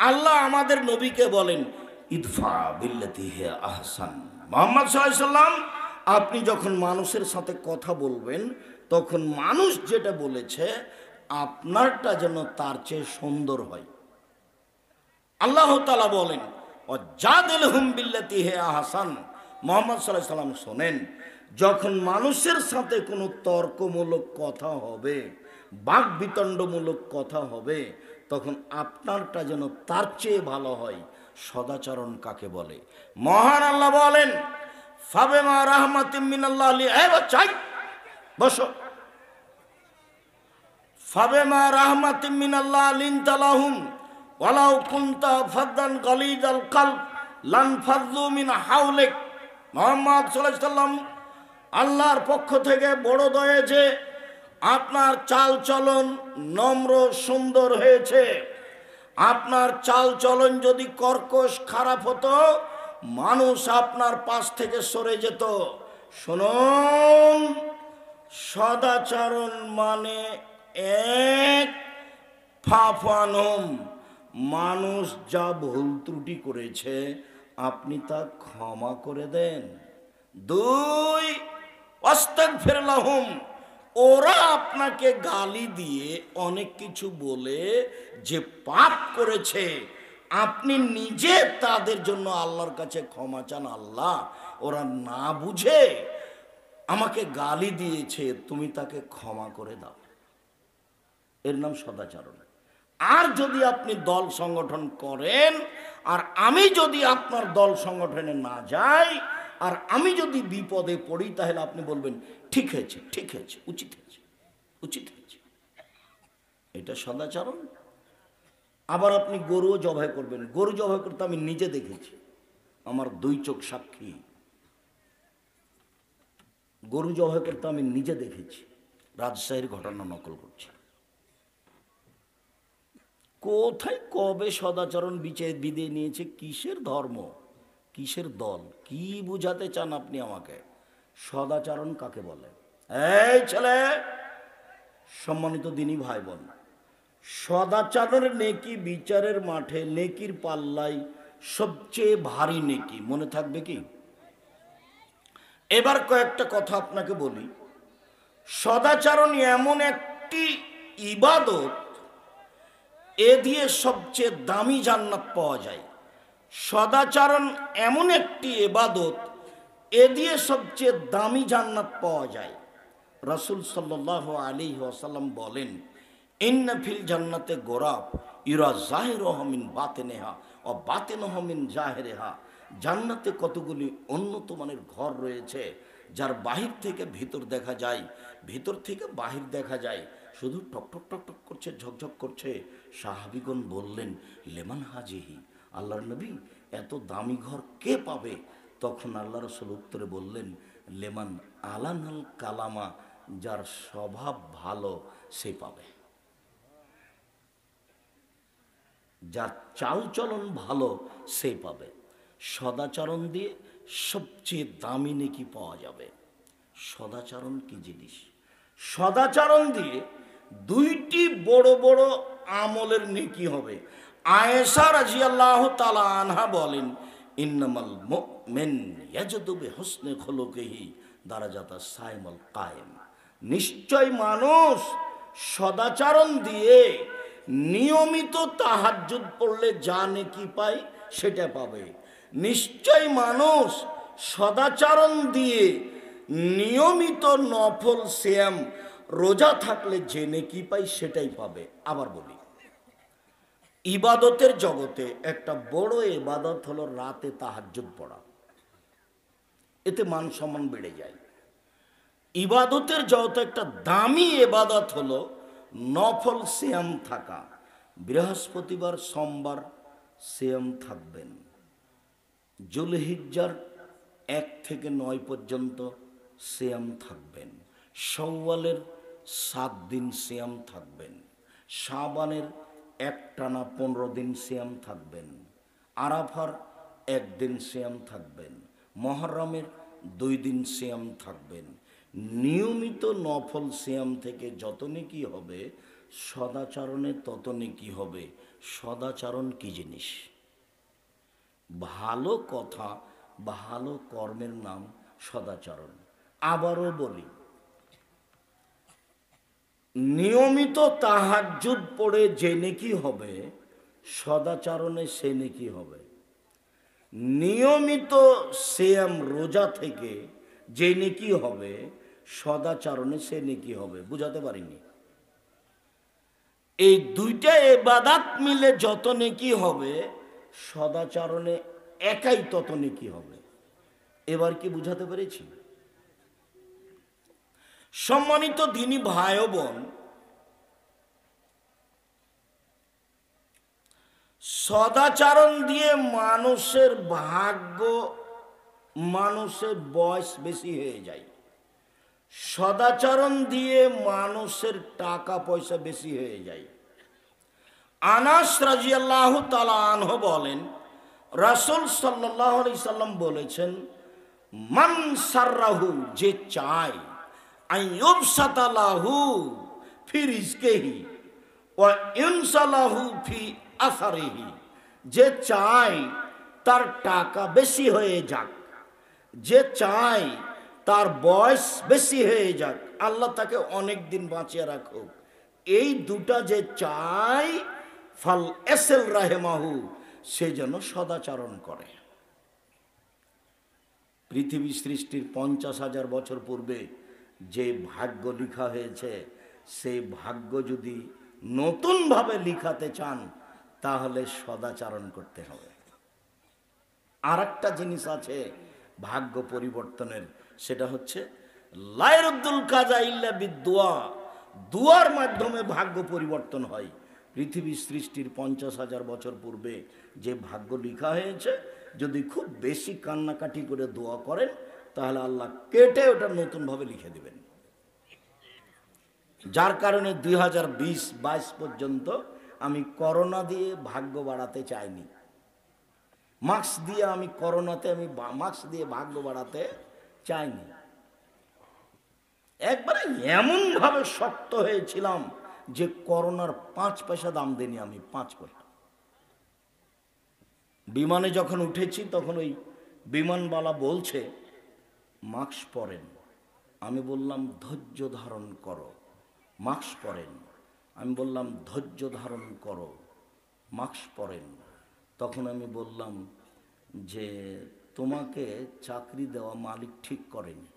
আল্লাহ আমাদের নবীকে বলেন ইদফা বিল্লাতি হে আহসান। মুহাম্মদ সাল্লাল্লাহু আলাইহি সাল্লাম, আপনি যখন মানুষের সাথে কথা বলবেন তখন মানুষ যেটা বলেছে আপনারটা যেন তার চেয়ে সুন্দর হয়। আল্লাহ তাআলা বলেন ওয়াজাদিলহুম বিল্লাতি হে আহসান। মুহাম্মদ সাল্লাল্লাহু আলাইহি সাল্লাম শোনেন, যখন মানুষের সাথে কোনো তর্কমূলক কথা হবে, বাকবিতণ্ডমূলক কথা হবে, তখন আপনারটা যেন তার চেয়ে ভালো হয়। সদাচরণ কাকে বলে? মহান আল্লাহ বলেন ফাবিমা রাহমাতিম মিনাল্লাহ বাচ্চাই বসো, ফাবিমা রাহমাতিম মিনাল্লাহ লিনতা লাহুম ওয়ালাউ কুনতা ফাদ্দান গালিজাল কলব লানফাযু মিন হাওলিক। মুহাম্মদ সাল্লাল্লাহু আলাইহি সাল্লাম, আল্লাহর পক্ষ থেকে বড় দয়া যে আপনার চাল চলন নম্র সুন্দর হয়েছে। আপনার চাল চলন যদি কর্কশ খারাপ হতো, মানুষ আপনার পাশ থেকে সরে যেত। শুনুন, সদাচরণ মানে এক ফাফানম, মানুষ যা ভুল ত্রুটি করেছে আপনি তা ক্ষমা করে দেন। দুই, আস্তাগফির লাহুম, ওরা আপনাকে গালি দিয়ে অনেক কিছু বলে যে পাপ করেছে, আপনি নিজে তাদের জন্য আল্লাহর কাছে ক্ষমা চান। আল্লাহ, ওরা না বুঝে আমাকে গালি দিয়েছে, তুমি তাকে ক্ষমা করে দাও। এর নাম সদাচরণ। আর যদি আপনি দল সংগঠন করেন আর আমি যদি আপনার দল সংগঠনে না যাই আর আমি যদি বিপদে পড়ি, তাহলে আপনি বলবেন ঠিক হয়েছে, ঠিক হয়েছে, উচিত হয়েছে, উচিত হয়েছে। এটা সদাচরণ। আবার আপনি গরুও জবাই করবেন, গরু জবাই করতে আমি নিজে দেখেছি, আমার দুই চোখ সাক্ষী। গরু জবাই করতে আমি নিজে দেখেছি, রাজশাহীর ঘটনা নকল করছি। কোথায় কবে সদাচরণ বিদে নিয়েছে? কিসের ধর্ম, কিসের দল, কি বুঝাতে চান আপনি আমাকে? সদাচরণ কাকে বলে? এই ছেলে, সম্মানিত দিনী ভাই বোন, সদাচরণের নেকি বিচারের মাঠে নেকির পাল্লায় সবচেয়ে ভারী নেকি, মনে থাকবে কি? এবার কয়েকটা কথা আপনাকে বলি। সদাচরণ এমন একটি ইবাদত, এ দিয়ে সবচেয়ে দামি জান্নাত পাওয়া যায়। সদাচরণ এমন একটি ইবাদত, এ দিয়ে সবচেয়ে দামি জান্নাত পাওয়া যায়। রাসূল সাল্লাল্লাহু আলাইহি ওয়াসাল্লাম বলেন ইন্না ফিল জান্নাতে গোরাব ইরা জাহিরুহা মিন বাতিনিহা ও বাতিনুহা মিন জাহিরিহা। জান্নাতে কতগুলি উন্নত মানের ঘর রয়েছে, যার বাহির থেকে ভিতর দেখা যায়, ভিতর থেকে বাহির দেখা যায়, শুধু টকটক টকটক করছে, ঝকঝক করছে। সাহাবীগণ বললেন লেমান হাজিহি, আল্লাহর নবী, এত দামি ঘর কে পাবে? তখন আল্লাহ রাসূল উত্তরে বললেন লেমান আলানাল কালামা, যার স্বভাব ভালো সে পাবে, যার চালচলন ভালো সে পাবে। সদাচরণ দিয়ে সবচেয়ে দামি নেকি পাওয়া যাবে। সদাচরণ কি জিনিস? সদাচরণ দিয়ে দুইটি বড় বড় আমলের নেকি হবে। আয়েশা রাদিয়াল্লাহু তাআলা আনহা বলেন ইন্নামাল মুমিন ইয়াজদু বিহুসনি খুলুকিহি দারাজাতাস সাইমুল কায়েম। নিশ্চয় মানুষ সদাচরণ দিয়ে নিয়মিত তাহাজ্জুদ পড়লে যা নেকি পায় সেটা পাবে। নিশ্চয় মানুষ সদাচরণ দিয়ে নিয়মিত নফল সিয়াম রোজা থাকলে যে নেকি পায় সেটাই পাবে। আবার বলি, ইবাদতের জগতে একটা বড় ইবাদত হলো রাতে তাহাজ্জুদ পড়া, এতে মান সম্মান বেড়ে যায়। ইবাদতের জগতে একটা দামি ইবাদত হলো নফল সিয়াম থাকা। বৃহস্পতিবার সোমবার সিয়াম থাকবেন, জুলহিজ্জার 1 থেকে 9 পর্যন্ত সিয়াম থাকবেন, শাওয়ালের 7 দিন সিয়াম থাকবেন, শাবানের একটানা 15 দিন সিয়াম থাকবেন, আরাফার 1 দিন সিয়াম থাকবেন, মুহররমের 2 দিন সিয়াম থাকবেন। নিয়মিত নফল সিয়াম থেকে যত নেকি হবে সদাচরণে তত নেকি হবে। সদাচরণ কি জিনিস? ভালো কথা, ভালো কর্মের নাম সদাচরণ। আবারও বলি, নিয়মিত তাহাজ্জুদ পড়ে যে নেকি হবে, সদাচরণে সে নেকি হবে। নিয়মিত সিয়াম রোজা থেকে যে নেকি হবে, সদাচরণে সে নেকি হবে। বুঝাতে পারিনি? এই দুইটা ইবাদত মিলে যত নেকি হবে, সদাচরণে একাই তত নেকি হবে। এবার কি বুঝাতে পেরেছি? সম্মানিত দিনী ভাই ও বোন, সদাচরণ দিয়ে মানুষের ভাগ্য, মানুষের বয়স বেশি হয়ে যায়। সদাচরণ দিয়ে মানুষের টাকা পয়সা বেশি হয়ে যায়। আনাস রাদিয়াল্লাহু তাআলা আনহু বলেন, রাসূল সাল্লাল্লাহু আলাইহি সাল্লাম বলেছেন, মান সাররাহু, যে চায়, আইয়ুবসাতা লাহু ফি রিজকিহি ওয়া ইনসালাহু ফি আসারিহি, যে চায় তার টাকা বেশি হয়ে যাক, যে চায় তার বয়স বেশি হয়ে যাক, আল্লাহ তাকে অনেক দিন বাঁচিয়ে রাখুক, এই দুটা যে চায়, ফাল এসেল রাহেমাহু, সে যেন সদাচরণ করে। পৃথিবী সৃষ্টির 50,000 বছর পূর্বে যে ভাগ্য লিখা হয়েছে, সেই ভাগ্য যদি নতুনভাবে লিখাতে চান, তাহলে সদাচরণ করতে হবে। আর একটা জিনিস আছে ভাগ্য পরিবর্তনের, সেটা হচ্ছে লায়রুদ্দুল কাজা ইল্লা বিদুয়া, দুয়ার মাধ্যমে ভাগ্য পরিবর্তন হয়। পৃথিবী সৃষ্টির 50,000 বছর পূর্বে যে ভাগ্য লিখা হয়েছে, যদি খুব বেশি কান্নাকাটি করে দোয়া করেন, তাহলে আল্লাহ কেটে ওটা নতুনভাবে লিখে দেবেন। যার কারণে 2020-22 পর্যন্ত আমি করোনা দিয়ে ভাগ্য বাড়াতে চাইনি। মাস্ক দিয়ে আমি করোনাতে মাস্ক দিয়ে ভাগ্য বাড়াতে চাইনি। একবারে এমনভাবে শক্ত হয়েছিলাম যে করোনার 5 পয়সা দাম দেনি আমি, 5 পয়সা। বিমানে যখন উঠেছি তখন ওই বিমানওয়ালা বলছে মাস্ক পরেন। আমি বললাম ধৈর্য ধারণ করো, মাস্ক পরেন। আমি বললাম ধৈর্য ধারণ করো, মাস্ক পরেন। তখন আমি বললাম যে তোমাকে চাকরি দেওয়া মালিক ঠিক করেনি।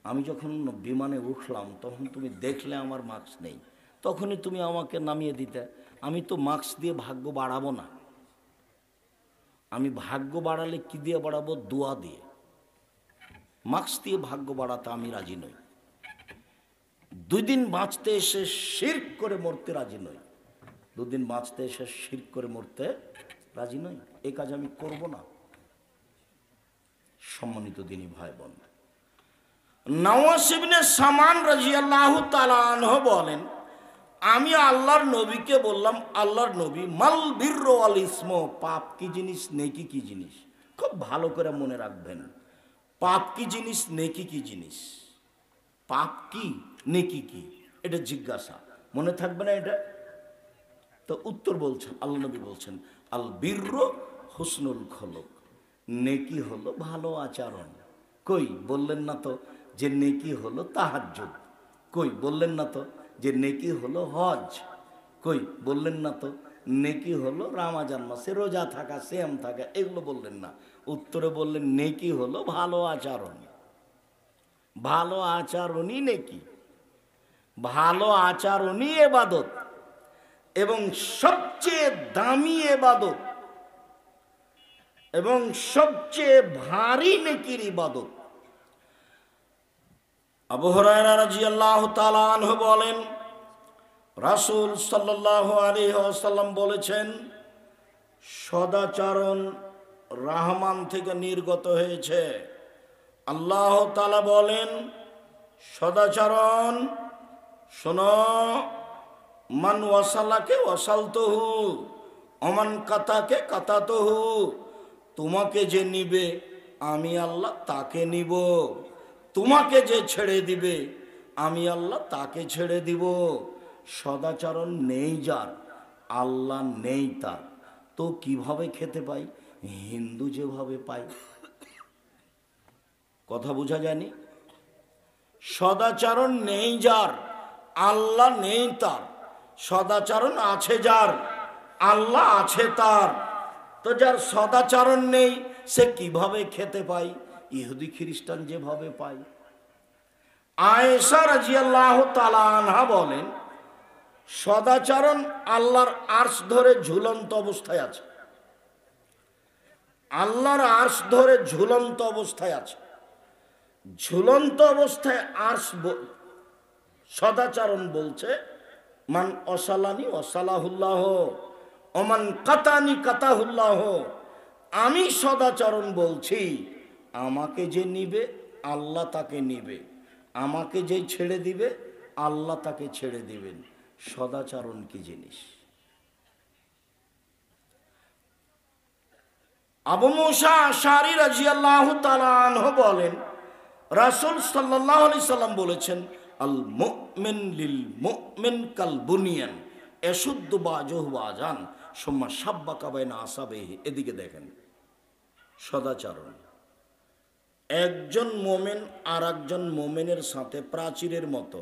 আমি যখন বিমানে উঠলাম তখন তুমি দেখলে আমার মাস্ক নেই, তখনই তুমি আমাকে নামিয়ে দিতে। আমি তো মাস্ক দিয়ে ভাগ্য বাড়াবো না। আমি ভাগ্য বাড়ালে কি দিয়ে বাড়াবো? দোয়া দিয়ে। মাস্ক দিয়ে ভাগ্য বাড়াতে আমি রাজি নই। 2 দিন বাঁচতে এসে শিরক করে মরতে রাজি নই। 2 দিন বাঁচতে এসে শিরক করে মরতে রাজি নই। এই কাজ আমি করব না। সম্মানিত দিনী ভাই বোন, নওয়াস ইবনে সামান রাদিয়াল্লাহু তাআলা আনহু বলেন, আমি আল্লাহর নবীকে বললাম, আল্লাহর নবী, মাল বিরর ওয়াল ইসম, পাপ কি জিনিস, নেকি কি জিনিস? খুব ভালো করে মনে রাখবেন, পাপ কি জিনিস, নেকি কি জিনিস? পাপ কি, নেকি কি, এটা জিজ্ঞাসা। মনে থাকবে না এটা? তো উত্তর বলছেন, আল্লাহ নবী বলছেন, আল বিরর হুসনুল খলক, নেকি হলো ভালো আচরণ। কই বললেন না তো যে নেকি হলো তাহাজ্জুদ? কই বললেন না তো যে নেকি হলো হজ? কই বললেন না তো নেকি হলো রমজান মাসে রোজা থাকা, সিয়াম থাকা? এগুলো বললেন না। উত্তরে বললেন নেকি হলো ভালো আচরণ। ভালো আচরণই নেকি, ভালো আচরণই ইবাদত, এবং সবচেয়ে দামি ইবাদত এবং সবচেয়ে ভারী নেকির ইবাদত। আবু হুরায়রা রাদিয়াল্লাহু তাআলা আনহু বলেন, রাসূল সাল্লাল্লাহু আলাইহি ওয়াসাল্লাম বলেছেন, সদাচরণ রহমান থেকে নির্গত হয়েছে। আল্লাহ তাআলা বলেন, সদাচরণ শোনো, মান ওয়াসালাকে ওয়াসালতুহু ওমান কাতাকে কাতাতুহু, তোমাকে যে নিবে আমি আল্লাহ তাকে নিব, তোমাকে যে ছেড়ে দিবে আমি আল্লাহ তাকে ছেড়ে দিব। সদাচরণ নেই যার, আল্লাহ নেই তার, তো কিভাবে খেতে পাই? হিন্দু যেভাবে পাই। কথা বোঝা যায়নি? সদাচরণ নেই যার, আল্লাহ নেই তার, সদাচরণ আছে যার, আল্লাহ আছে তার। তো যার সদাচরণ নেই সে কিভাবে খেতে পায়? ইহুদি খ্রিস্টান যেভাবে পায়। আয়েশা রাদিয়াল্লাহু তাআলা আনহা বলেন, সদাচরণ আল্লাহর আরশ ধরে ঝুলন্ত অবস্থায় আছে। আল্লাহর আরশ ধরে ঝুলন্ত অবস্থায় আছে। ঝুলন্ত অবস্থায় আরশ সদাচরণ বলছে, মান অসালানি অসালাহুল্লাহ, ওমান কাতানি কাতাহুল্লাহ। আমি সদাচরণ বলছি, আমাকে যে নিবে আল্লাহ তাকে নিবে, আমাকে যে ছেড়ে দিবে আল্লাহ তাকে ছেড়ে দিবেন। সদাচরণ কি জিনিস? আবু মুসা আশআরী রাদিয়াল্লাহু তাআলা আনহু বলেন, রাসূল সাল্লাল্লাহু আলাইহি সাল্লাম বলেছেন, আল মুমিন লিল মুমিন কাল বুনিয়ান ইয়াশুদ্দু বাযুহু বাযান সুম্মা শাব্বাকা বাইনা আসাবিহি। এদিকে দেখেন, সদাচরণ, একজন মোমেন আর একজন মোমেনের সাথে প্রাচীরের মতো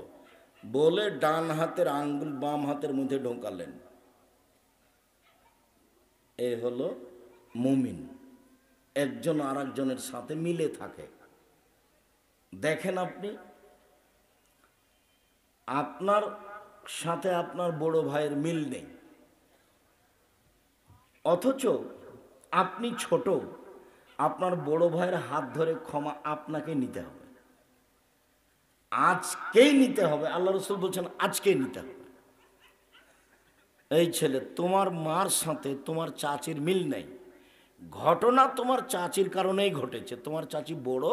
বলে ডান হাতের আঙ্গুল বাম হাতের মধ্যে ঢোকালেন, এ হলো মুমিন। একজন আর একজনের সাথে মিলে থাকে। দেখেন, আপনি আপনার সাথে আপনার বড় ভাইয়ের মিল নেই, অথচ আপনি ছোট, আপনার বড় ভাইয়ের হাত ধরে ক্ষমা আপনাকে নিতে হবে, আজকেই নিতে হবে। আল্লাহ রাসূল বলছেন আজকেই নিতে হবে। এই ছেলে, তোমার মার সাথে তোমার চাচির মিল নেই, ঘটনা তোমার চাচির কারণেই ঘটেছে। তোমার চাচি বড়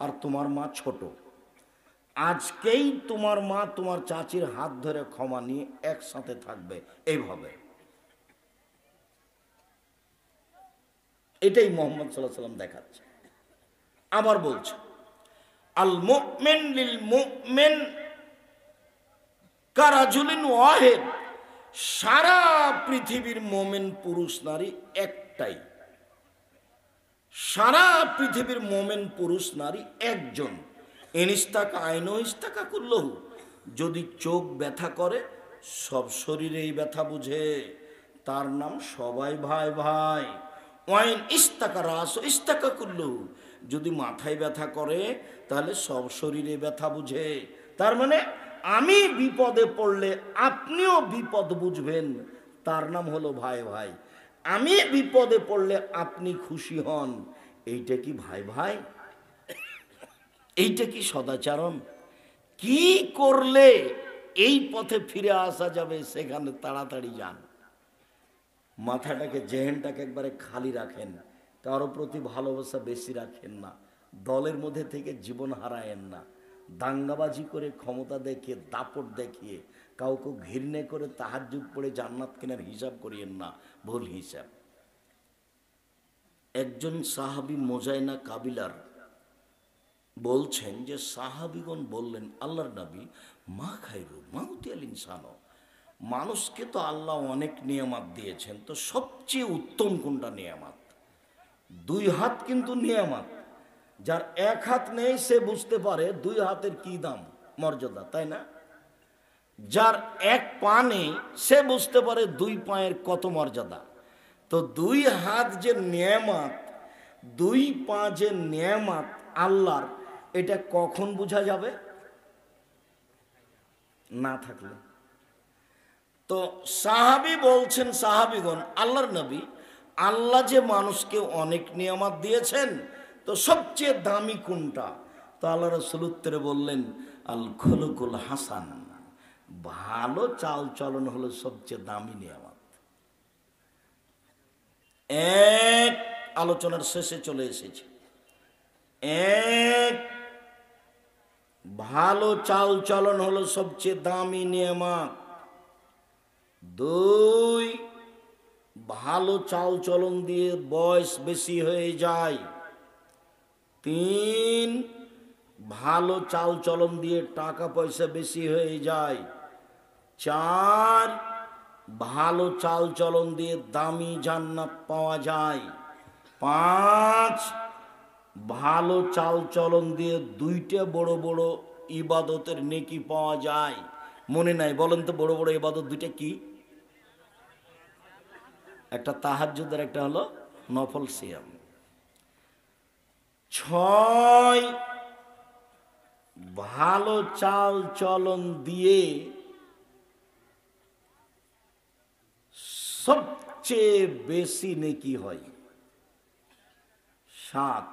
আর তোমার মা ছোট। আজকেই তোমার মা তোমার চাচির হাত ধরে ক্ষমা নিয়ে একসাথে থাকবে, এইভাবে। এটাই মুহাম্মদ সাল্লাল্লাহু আলাইহি সাল্লাম দেখাচ্ছে। আবার বলছে, আল মুমিন লিল মুমিন কারাজুলিন ওয়াহিদ। সারা পৃথিবীর মুমিন পুরুষ নারী একটাই। সারা পৃথিবীর মুমিন পুরুষ নারী একজন। ইনিস্তাকা আইনো ইস্তাকা কুল্লহু। যদি চোখ ব্যথা করে, সব শরীরেই ব্যথা বুঝে, তার নাম সবাই ভাই ভাই। ওয়াইন ইস্তাকা রাস ইস্তাকা কুল্লহু। যদি মাথায় ব্যথা করে তাহলে সব শরীরে ব্যথা বুঝে। তার মানে আমি বিপদে পড়লে আপনিও বিপদ বুঝবেন, তার নাম হলো ভাই ভাই। আমি বিপদে পড়লে আপনি খুশি হন, এইটা কি ভাই ভাই? এইটা কি সদাচরণ? কি করলে এই পথে ফিরে আসা যাবে সেখানে তাড়াতাড়ি যান। মাথাটাকে, জেহেনটাকে একবারে খালি রাখেন, কারো প্রতি ভালোবাসা বেশি রাখেন না, দলের মধ্যে থেকে জীবন হারায়েন না, দাঙ্গাবাজি করে ক্ষমতা দেখিয়ে দাপট দেখিয়ে কাউকে ঘৃণা করে তাহাজ্জুদ পড়ে জান্নাত কেনার হিসাব করিয়েন না, ভুল হিসাব। একজন সাহাবী মোজাইনা কাবিলার বলছেন যে সাহাবীগণ বললেন, আল্লাহর নবী, মা খাইরু মাউতিয়াল ইনসানো, মানুষকে তো আল্লাহ অনেক নিয়ামত দিয়েছেন, তো সবচেয়ে উত্তম কোনটা নিয়ামত? দুই হাত কিন্তু নিয়ামত। যার এক হাত নেই সে বুঝতে পারে দুই হাতের কি দাম, মর্যাদা, তাই না? যার এক পা নেই সে বুঝতে পারে দুই পায়ের কত মর্যাদা। তো দুই হাত যে নিয়ামত, দুই পা যে নিয়ামত আল্লাহর, এটা কখন বোঝা যাবে? না থাকলে। তো সাহাবী বলছেন, সাহাবীগণ, আল্লাহর নবী, আল্লাহ যে মানুষকে অনেক নিয়ামত দিয়েছেন, তো সবচেয়ে দামি কোনটা? তো আল্লাহ রাসূল উত্তরে বললেন, আল খুলুকুল হাসান, ভালো চাল চলন হলো সবচেয়ে দামি নিয়ামত। এক, আলোচনার শেষে চলে এসেছে। এক, ভালো চাল চলন হলো সবচেয়ে দামি নিয়ামত। দুই, ভালো চাল চলন দিয়ে বয়স বেশি হয়ে যায়। তিন, ভালো চাল চলন দিয়ে টাকা পয়সা বেশি হয়ে যায়। 4 ভালো চাল চলন দিয়ে দামি জান্নাত পাওয়া যায়। 5 ভালো চাল চলন দিয়ে 2টা বড় বড় ইবাদতের নেকি পাওয়া যায়। মনে নাই? বলেন তো বড় বড় ইবাদত 2টা কি? একটা তাহাজ্জুদ আর একটা হলো নফল সিয়াম। 6 ভালো চাল চলন দিয়ে সবচেয়ে বেশি নেকি হয়। 7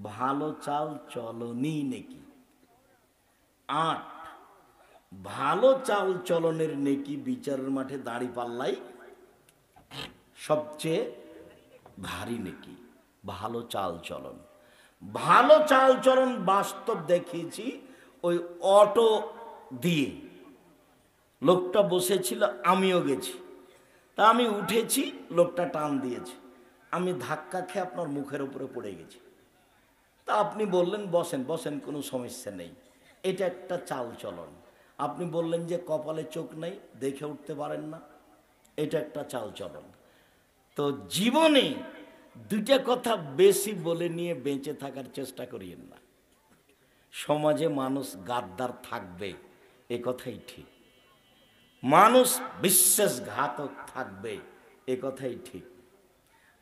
ভালো চাল চলনই নেকি। 8 ভালো চাল চলনের নেকি বিচারের মাঠে দাঁড়িপাল্লাই সবচেয়ে ভারী নেকি। ভালো চাল চলন, ভালো চাল চলন বাস্তব দেখিয়েছি। ওই অটো দিয়ে লোকটা বসেছিল, আমিও গেছি, তা আমি উঠেছি, লোকটা টান দিয়েছে, আমি ধাক্কা খেয়ে আপনার মুখের উপরে পড়ে গেছি। তা আপনি বললেন বসেন, বসেন, কোনো সমস্যা নেই। এটা একটা চাল চলন। আপনি বললেন যে কপালে চোখ নেই, দেখে উঠতে পারেন না, এটা একটা চাল চলন। তো জীবনে 2টা কথা বেশি বলে নিয়ে বেঁচে থাকার চেষ্টা করিয়েন না। সমাজে মানুষ গাদ্দার থাকবে, এ কথাই ঠিক। মানুষ বিশ্বাসঘাতক থাকবে, এ কথাই ঠিক।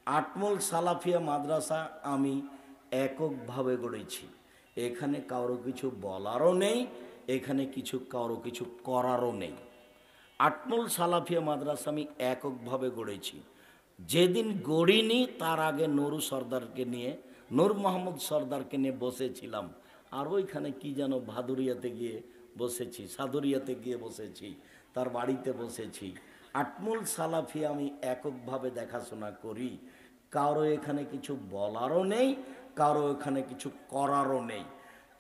আটমল সালাফিয়া মাদ্রাসা আমি এককভাবে গড়েছি। এখানে কারো কিছু বলারও নেই, এখানে কারো কিছু করারও নেই। আটমল সালাফিয়া মাদ্রাসা আমি এককভাবে গড়েছি। যেদিন গড়িনি তার আগে নুরু সর্দারকে নিয়ে, নূর মোহাম্মদ সর্দারকে নিয়ে বসেছিলাম। আর ওইখানে কি যেন ভাদুরিয়াতে গিয়ে বসেছি, সাদুরিয়াতে গিয়ে বসেছি, তার বাড়িতে বসেছি। আটমল সালাফিয়া আমি এককভাবে দেখাশোনা করি। কারো এখানে কিছু বলারও নেই, কারো এখানে কিছু করারও নেই।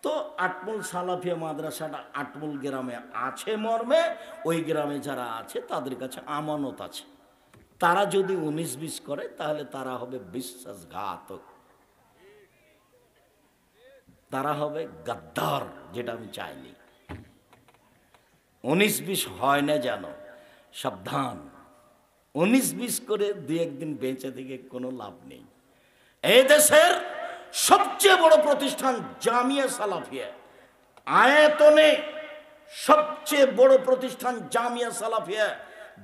তো আটমল সালাফিয়া মাদ্রাসাটা আটমল গ্রামে আছে মর্মে ওই গ্রামে যারা আছে তাদের কাছে আমানত আছে। তারা যদি 19-20 করে তাহলে তারা হবে বিশ্বাসঘাতক, তারা হবে গাদ্দার, যেটা আমি চাইনি। 19-20 হয় না যেন, সাবধান। 19-20 করে 2-1 দিন বেঁচে থেকে কোনো লাভ নেই। এই দেশের সবচেয়ে বড় প্রতিষ্ঠান জামিয়া সালাফিয়া, আয়তনে সবচেয়ে বড় প্রতিষ্ঠান জামিয়া সালাফিয়া।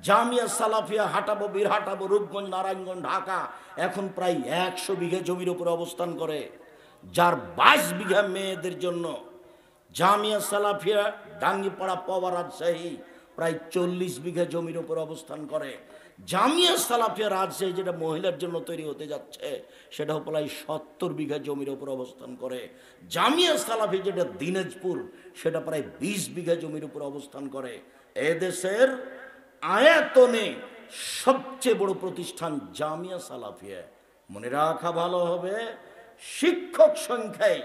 জামিয়া সালাফিয়া হাটাবো, বীরহাটাবো, রূপগঞ্জ, নারায়ণগঞ্জ, ঢাকা এখন প্রায় 100 বিঘা জমির উপরে অবস্থান করে, যার 22 বিঘা মেয়েদের জন্য। জামিয়া সালাফিয়া ডাঙ্গিপাড়া, পাওয়া, রাজশাহী প্রায় 40 বিঘা জমির উপর অবস্থান করে। জামিয়া সালাফিয়া রাজশাহী যেটা মহিলার জন্য তৈরি হতে যাচ্ছে সেটা প্রায় 70 বিঘা জমির উপর অবস্থান করে। জামিয়া সালাফি যেটা দিনাজপুর সেটা প্রায় 20 বিঘা জমির উপর অবস্থান করে। এদেশের আয়তনে সবচেয়ে বড় প্রতিষ্ঠান জামিয়া সালাফিয়া। মনে রাখা ভালো হবে, শিক্ষক সংখ্যায়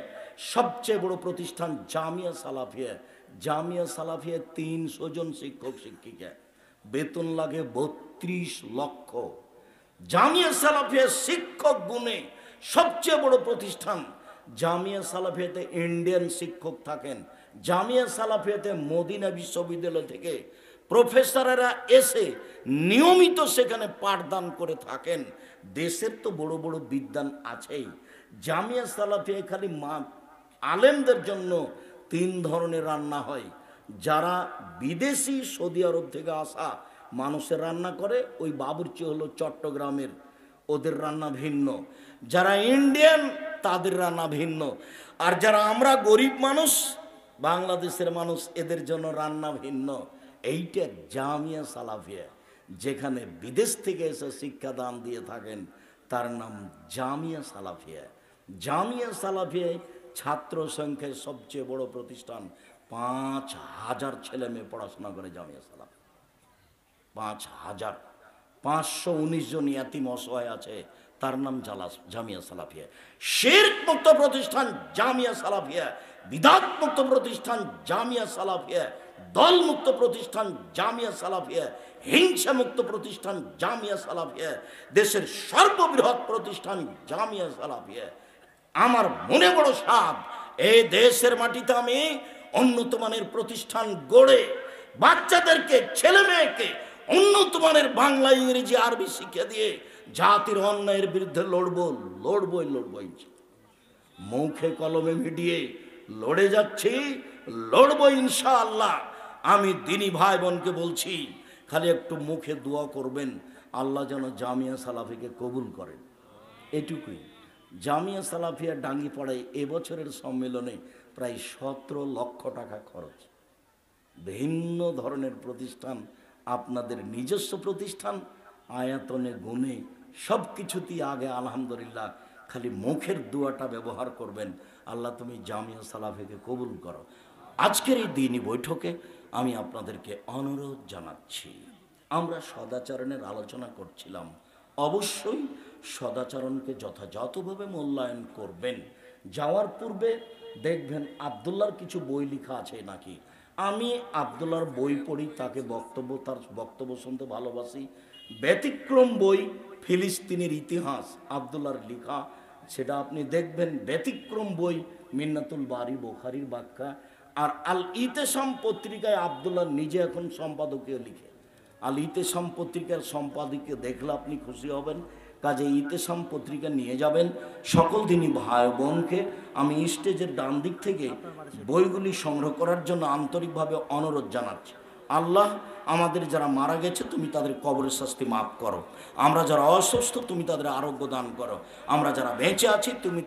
সবচেয়ে বড় প্রতিষ্ঠান জামিয়া সালাফিয়া। জামিয়া সালাফিয়া 300 জন শিক্ষক শিক্ষিকা, বেতন লাগে 32 লক্ষ। জামিয়া সালাফিয়া শিক্ষক গুণে সবচেয়ে বড় প্রতিষ্ঠান। জামিয়া সালাফিয়াতে ইন্ডিয়ান শিক্ষক থাকেন। জামিয়া সালাফিয়াতে মদিনা বিশ্ববিদ্যালয় থেকে প্রফেসরেরা এসে নিয়মিত সেখানে পাঠদান করে থাকেন। দেশের তো বড় বড় বিদ্বান আছেই। জামিয়া সালাফিয়া খালি আলেমদের জন্য 3 ধরনের রান্না হয়। যারা বিদেশি সৌদি আরব থেকে আসা মানুষের রান্না করে, ওই বাবুর্চি হলো চট্টগ্রামের, ওদের রান্না ভিন্ন। যারা ইন্ডিয়ান তাদের রান্না ভিন্ন। আর যারা আমরা গরিব মানুষ, বাংলাদেশের মানুষ, এদের জন্য রান্না ভিন্ন। এইটা জামিয়া সালাফিয়া, যেখানে বিদেশ থেকে এসে শিক্ষাদান দিয়ে থাকেন, তার নাম জামিয়া সালাফিয়া। জামিয়া সালাফিয়ায় ছাত্র সংখ্যায় সবচেয়ে বড় প্রতিষ্ঠান। 5000 ছেলে মেয়ে পড়াশোনা করে জামিয়া সালাফিয়া। 5000, 519 জন ইয়াতিম অসহায় আছে, তার নাম জামিয়া সালাফিয়া। শিরক মুক্ত প্রতিষ্ঠান জামিয়া সালাফিয়া, বিদআত মুক্ত প্রতিষ্ঠান জামিয়া সালাফিয়া, দল মুক্ত প্রতিষ্ঠান জামিয়া সালাফিয়া, হিংসা মুক্ত প্রতিষ্ঠান জামিয়া সালাফিয়া, দেশের সর্ববৃহৎ প্রতিষ্ঠান জামিয়া সালাফিয়া। আমার মনে বড় সাধ, এই দেশের মাটিতে আমি উন্নত মানের প্রতিষ্ঠান গড়ে বাচ্চাদেরকে, ছেলে মেয়েকে উন্নত মানের বাংলা, ইংরেজি, আরবি শিক্ষা দিয়ে জাতির অন্যায়ের বিরুদ্ধে লড়বই। মুখে কলমে মিডিয়ে লড়ে যাচ্ছি, লড়বো ইনশাআল্লাহ। আমি দিনী ভাই বোনকে বলছি, খালি একটু মুখে দোয়া করবেন, আল্লাহ যেন জামিয়া সালাফিকে কবুল করেন, এটুকুই। জামিয়া সালাফিয়া ডাঙ্গিপাড়ায় এবছরের সম্মেলনে প্রায় 17 লক্ষ টাকা খরচ। ভিন্ন ধরনের প্রতিষ্ঠান, আপনাদের নিজস্ব প্রতিষ্ঠান, আয়াতনে গুণে সব কিছুতেই আগে আলহামদুলিল্লাহ। খালি মুখের দোয়াটা ব্যবহার করবেন, আল্লাহ তুমি জামিয়া সালাফিকে কবুল করো। আজকের এই দিনই বৈঠকে আমি আপনাদেরকে অনুরোধ জানাচ্ছি, আমরা সদাচরণের আলোচনা করছিলাম। অবশ্যই সদাচরণকে যথাযথভাবে মূল্যায়ন করবেন। যাওয়ার পূর্বে দেখবেন আবদুল্লাহর কিছু বই লেখা আছে নাকি। আমি আবদুল্লাহর বই পড়ি, তাকে তার বক্তব্য শুনতে ভালোবাসি। ব্যতিক্রম বই ফিলিস্তিনের ইতিহাস আবদুল্লাহর লেখা, সেটা আপনি দেখবেন। ব্যতিক্রম বই মিন্নাতুল বারি বুখারীর ব্যাখ্যা। আর আল ইতেসাম পত্রিকায় আবদুল্লাহ নিজে এখন সম্পাদকীয় লিখে। আল ইতেসাম পত্রিকার সম্পাদকীয় দেখলে আপনি খুশি হবেন। কাজে ইতেসাম পত্রিকা নিয়ে যাবেন। সকল দিনই ভাই বোনকে আমি স্টেজের ডান দিক থেকে বইগুলি সংগ্রহ করার জন্য আন্তরিকভাবে অনুরোধ জানাচ্ছি। আল্লাহ আমাদের যারা মারা গেছে তুমি তাদের কবরের শাস্তি মাফ করো। আমরা যারা অসুস্থ তুমি তাদের আরোগ্য দান করো। আমরা যারা বেঁচে আছি তুমি